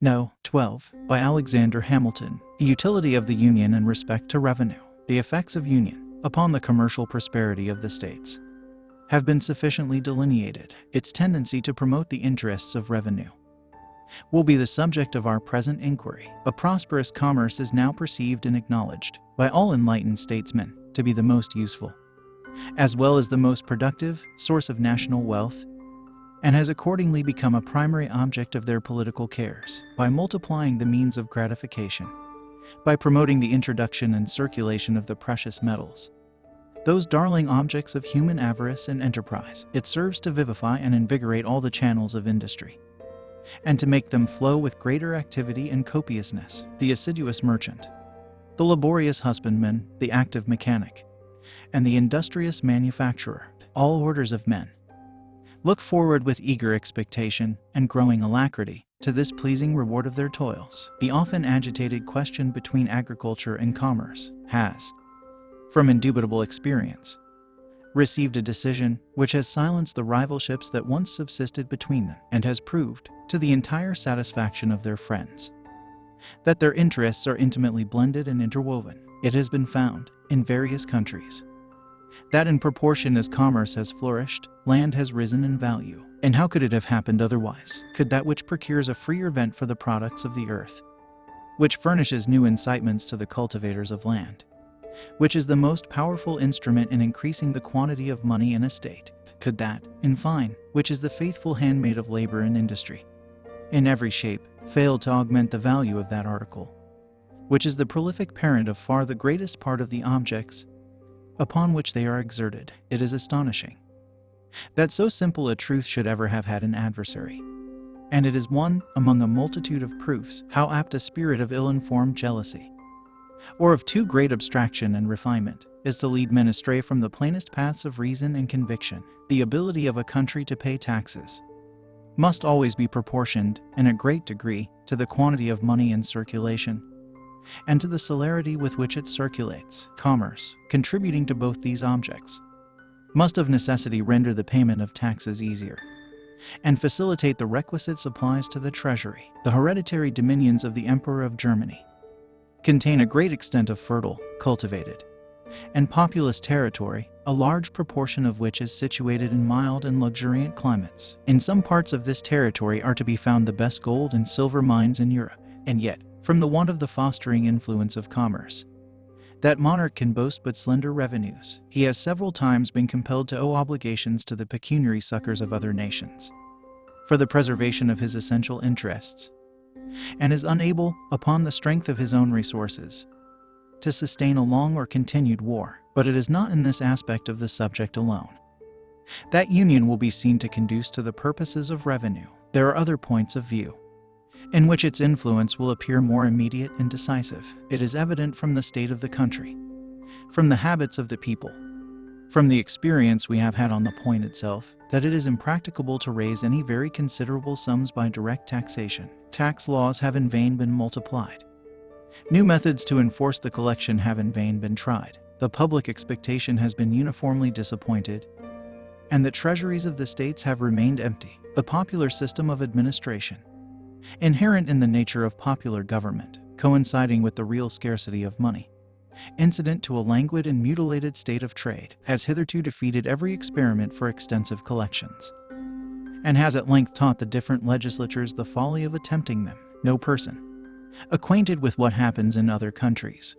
No. 12. By Alexander Hamilton. The utility of the Union in respect to revenue. The effects of Union upon the commercial prosperity of the states have been sufficiently delineated. Its tendency to promote the interests of revenue will be the subject of our present inquiry. A prosperous commerce is now perceived and acknowledged by all enlightened statesmen to be the most useful, as well as the most productive, source of national wealth, and has accordingly become a primary object of their political cares. By multiplying the means of gratification, by promoting the introduction and circulation of the precious metals, those darling objects of human avarice and enterprise, it serves to vivify and invigorate all the channels of industry, and to make them flow with greater activity and copiousness. The assiduous merchant, the laborious husbandman, the active mechanic, and the industrious manufacturer, all orders of men, look forward with eager expectation and growing alacrity to this pleasing reward of their toils. The often agitated question between agriculture and commerce has, from indubitable experience, received a decision which has silenced the rivalships that once subsisted between them, and has proved, to the entire satisfaction of their friends, that their interests are intimately blended and interwoven. It has been found, in various countries, that in proportion as commerce has flourished, land has risen in value. And how could it have happened otherwise? Could that which procures a freer vent for the products of the earth, which furnishes new incitements to the cultivators of land, which is the most powerful instrument in increasing the quantity of money in a state, could that, in fine, which is the faithful handmaid of labor and industry, in every shape, fail to augment the value of that article, which is the prolific parent of far the greatest part of the objects upon which they are exerted? It is astonishing that so simple a truth should ever have had an adversary, and it is one among a multitude of proofs how apt a spirit of ill-informed jealousy, or of too great abstraction and refinement, is to lead men astray from the plainest paths of reason and conviction. The ability of a country to pay taxes must always be proportioned, in a great degree, to the quantity of money in circulation, and to the celerity with which it circulates. Commerce, contributing to both these objects, must of necessity render the payment of taxes easier, and facilitate the requisite supplies to the treasury. The hereditary dominions of the Emperor of Germany contain a great extent of fertile, cultivated, and populous territory, a large proportion of which is situated in mild and luxuriant climates. In some parts of this territory are to be found the best gold and silver mines in Europe, and yet, from the want of the fostering influence of commerce, that monarch can boast but slender revenues. He has several times been compelled to owe obligations to the pecuniary succors of other nations for the preservation of his essential interests, and is unable, upon the strength of his own resources, to sustain a long or continued war. But it is not in this aspect of the subject alone that union will be seen to conduce to the purposes of revenue. There are other points of view in which its influence will appear more immediate and decisive. It is evident from the state of the country, from the habits of the people, from the experience we have had on the point itself, that it is impracticable to raise any very considerable sums by direct taxation. Tax laws have in vain been multiplied. New methods to enforce the collection have in vain been tried. The public expectation has been uniformly disappointed, and the treasuries of the states have remained empty. The popular system of administration, inherent in the nature of popular government, coinciding with the real scarcity of money, incident to a languid and mutilated state of trade, has hitherto defeated every experiment for extensive collections, and has at length taught the different legislatures the folly of attempting them. No person, acquainted with what happens in other countries,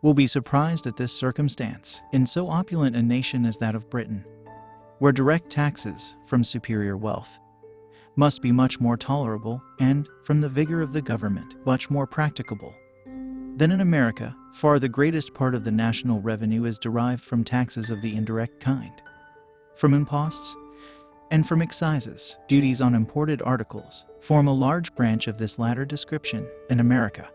will be surprised at this circumstance. In so opulent a nation as that of Britain, where direct taxes, from superior wealth, must be much more tolerable, and, from the vigor of the government, much more practicable, than in America, far the greatest part of the national revenue is derived from taxes of the indirect kind, from imposts, and from excises. Duties on imported articles form a large branch of this latter description. In America,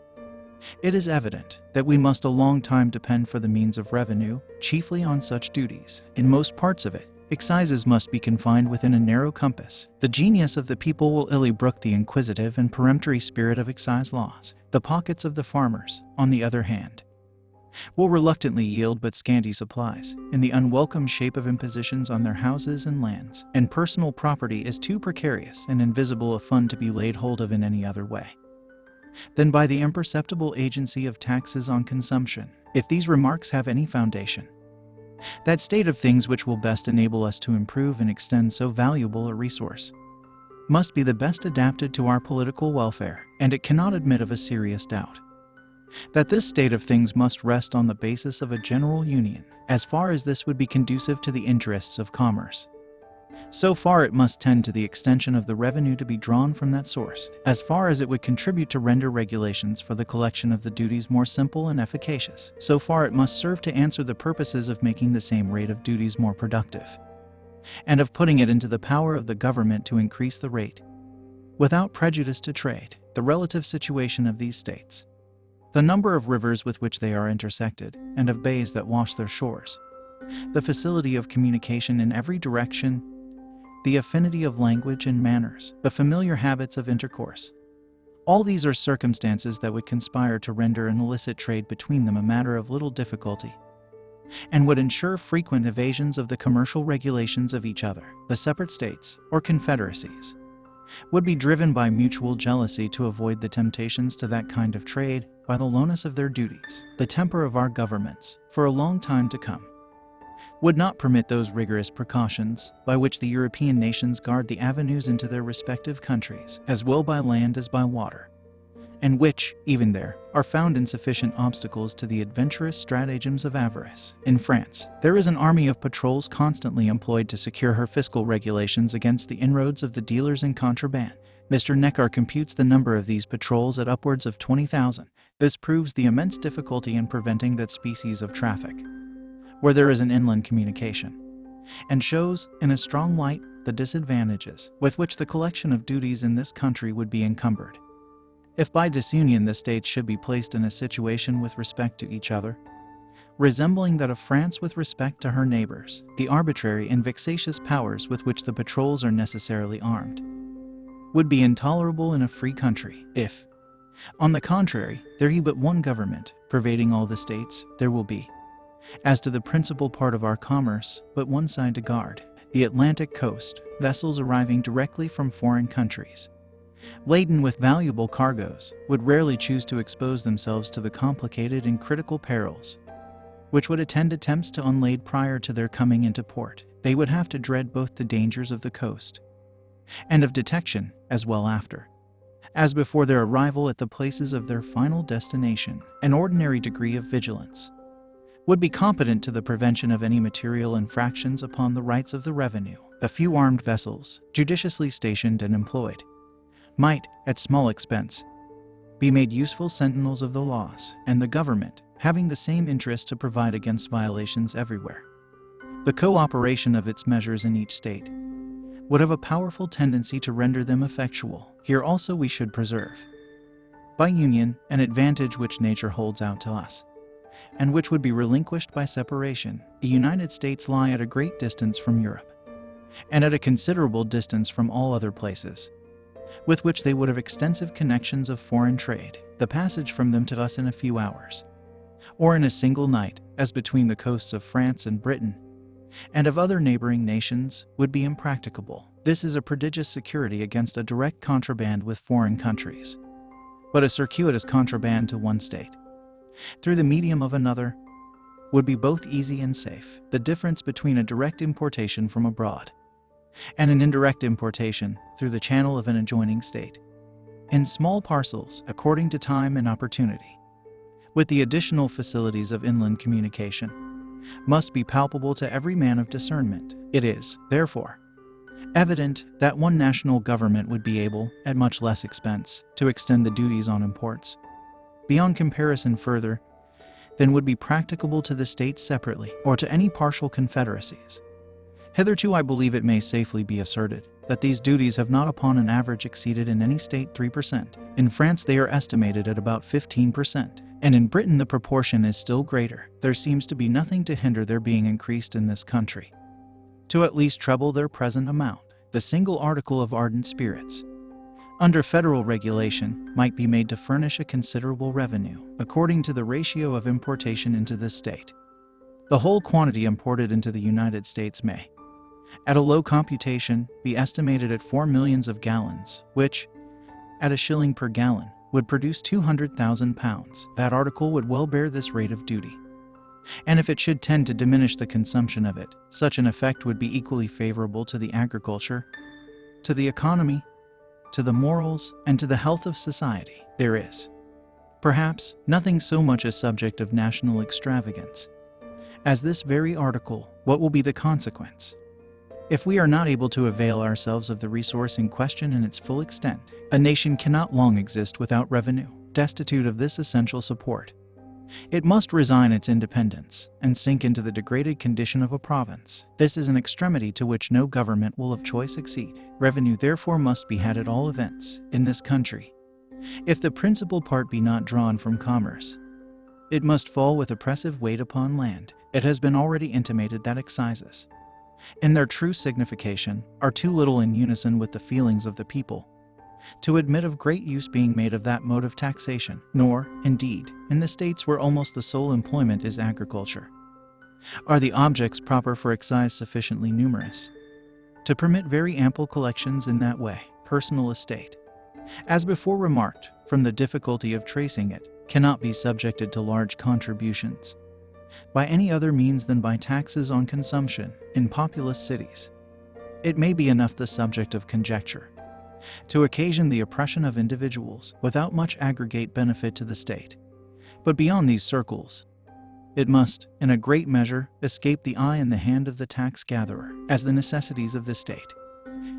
it is evident that we must a long time depend for the means of revenue, chiefly on such duties. In most parts of it, excises must be confined within a narrow compass. The genius of the people will illy brook the inquisitive and peremptory spirit of excise laws. The pockets of the farmers, on the other hand, will reluctantly yield but scanty supplies, in the unwelcome shape of impositions on their houses and lands, and personal property is too precarious and invisible a fund to be laid hold of in any other way. than by the imperceptible agency of taxes on consumption. If these remarks have any foundation, that state of things which will best enable us to improve and extend so valuable a resource must be the best adapted to our political welfare, and it cannot admit of a serious doubt that this state of things must rest on the basis of a general union, as far as this would be conducive to the interests of commerce. So far it must tend to the extension of the revenue to be drawn from that source, as far as it would contribute to render regulations for the collection of the duties more simple and efficacious. So far it must serve to answer the purposes of making the same rate of duties more productive, and of putting it into the power of the government to increase the rate, without prejudice to trade. The relative situation of these states, the number of rivers with which they are intersected, and of bays that wash their shores, the facility of communication in every direction, the affinity of language and manners, the familiar habits of intercourse. All these are circumstances that would conspire to render an illicit trade between them a matter of little difficulty, and would ensure frequent evasions of the commercial regulations of each other. The separate states, or confederacies, would be driven by mutual jealousy to avoid the temptations to that kind of trade by the lowness of their duties. The temper of our governments, for a long time to come, would not permit those rigorous precautions by which the European nations guard the avenues into their respective countries, as well by land as by water, and which, even there, are found insufficient obstacles to the adventurous stratagems of avarice. In France, there is an army of patrols constantly employed to secure her fiscal regulations against the inroads of the dealers in contraband. Mr. Neckar computes the number of these patrols at upwards of 20,000. This proves the immense difficulty in preventing that species of traffic where there is an inland communication, and shows, in a strong light, the disadvantages with which the collection of duties in this country would be encumbered, if by disunion the states should be placed in a situation with respect to each other, resembling that of France with respect to her neighbors. The arbitrary and vexatious powers with which the patrols are necessarily armed would be intolerable in a free country. If, on the contrary, there be but one government pervading all the states, there will be, as to the principal part of our commerce, but one side to guard, the Atlantic coast. Vessels arriving directly from foreign countries, laden with valuable cargoes, would rarely choose to expose themselves to the complicated and critical perils which would attend attempts to unlade prior to their coming into port. They would have to dread both the dangers of the coast and of detection, as well after, as before their arrival at the places of their final destination. An ordinary degree of vigilance would be competent to the prevention of any material infractions upon the rights of the revenue. A few armed vessels, judiciously stationed and employed, might, at small expense, be made useful sentinels of the laws, and the government, having the same interest to provide against violations everywhere, the co-operation of its measures in each state would have a powerful tendency to render them effectual. Here also we should preserve, by union, an advantage which nature holds out to us, and which would be relinquished by separation. The United States lie at a great distance from Europe, and at a considerable distance from all other places, with which they would have extensive connections of foreign trade. The passage from them to us in a few hours, or in a single night, as between the coasts of France and Britain, and of other neighboring nations, would be impracticable. This is a prodigious security against a direct contraband with foreign countries, but a circuitous contraband to one state, through the medium of another, would be both easy and safe. The difference between a direct importation from abroad and an indirect importation through the channel of an adjoining state, in small parcels, according to time and opportunity, with the additional facilities of inland communication, must be palpable to every man of discernment. It is, therefore, evident that one national government would be able, at much less expense, to extend the duties on imports beyond comparison further than would be practicable to the states separately, or to any partial confederacies. Hitherto I believe it may safely be asserted that these duties have not upon an average exceeded in any state 3%. In France they are estimated at about 15%, and in Britain the proportion is still greater. There seems to be nothing to hinder their being increased in this country to at least treble their present amount. The single article of ardent spirits, under federal regulation, might be made to furnish a considerable revenue, according to the ratio of importation into this state. The whole quantity imported into the United States may, at a low computation, be estimated at 4 millions of gallons, which, at $1 per gallon, would produce £200,000. That article would well bear this rate of duty. And if it should tend to diminish the consumption of it, such an effect would be equally favorable to the agriculture, to the economy, to the morals, and to the health of society. There is, perhaps, nothing so much a subject of national extravagance as this very article. What will be the consequence? If we are not able to avail ourselves of the resource in question in its full extent, a nation cannot long exist without revenue. Destitute of this essential support, it must resign its independence and sink into the degraded condition of a province. This is an extremity to which no government will of choice accede. Revenue therefore must be had at all events in this country. If the principal part be not drawn from commerce, it must fall with oppressive weight upon land. It has been already intimated that excises, in their true signification, are too little in unison with the feelings of the people to admit of great use being made of that mode of taxation. Nor, indeed, in the states where almost the sole employment is agriculture, are the objects proper for excise sufficiently numerous to permit very ample collections in that way. Personal estate, as before remarked, from the difficulty of tracing it, cannot be subjected to large contributions by any other means than by taxes on consumption in populous cities. It may be enough the subject of conjecture to occasion the oppression of individuals without much aggregate benefit to the state. But beyond these circles, it must, in a great measure, escape the eye and the hand of the tax-gatherer, as the necessities of the state,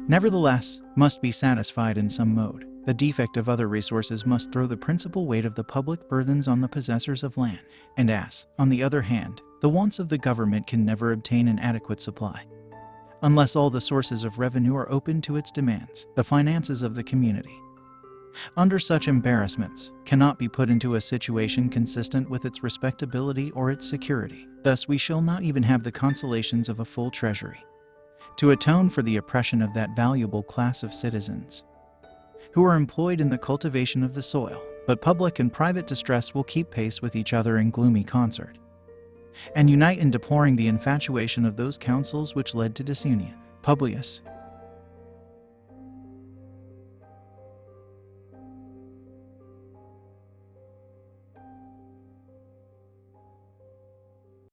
nevertheless, must be satisfied in some mode. The defect of other resources must throw the principal weight of the public burthens on the possessors of land, and as, on the other hand, the wants of the government can never obtain an adequate supply, unless all the sources of revenue are open to its demands, the finances of the community, under such embarrassments, cannot be put into a situation consistent with its respectability or its security. Thus we shall not even have the consolations of a full treasury to atone for the oppression of that valuable class of citizens who are employed in the cultivation of the soil. But public and private distress will keep pace with each other in gloomy concert, and unite in deploring the infatuation of those councils which led to disunion. Publius,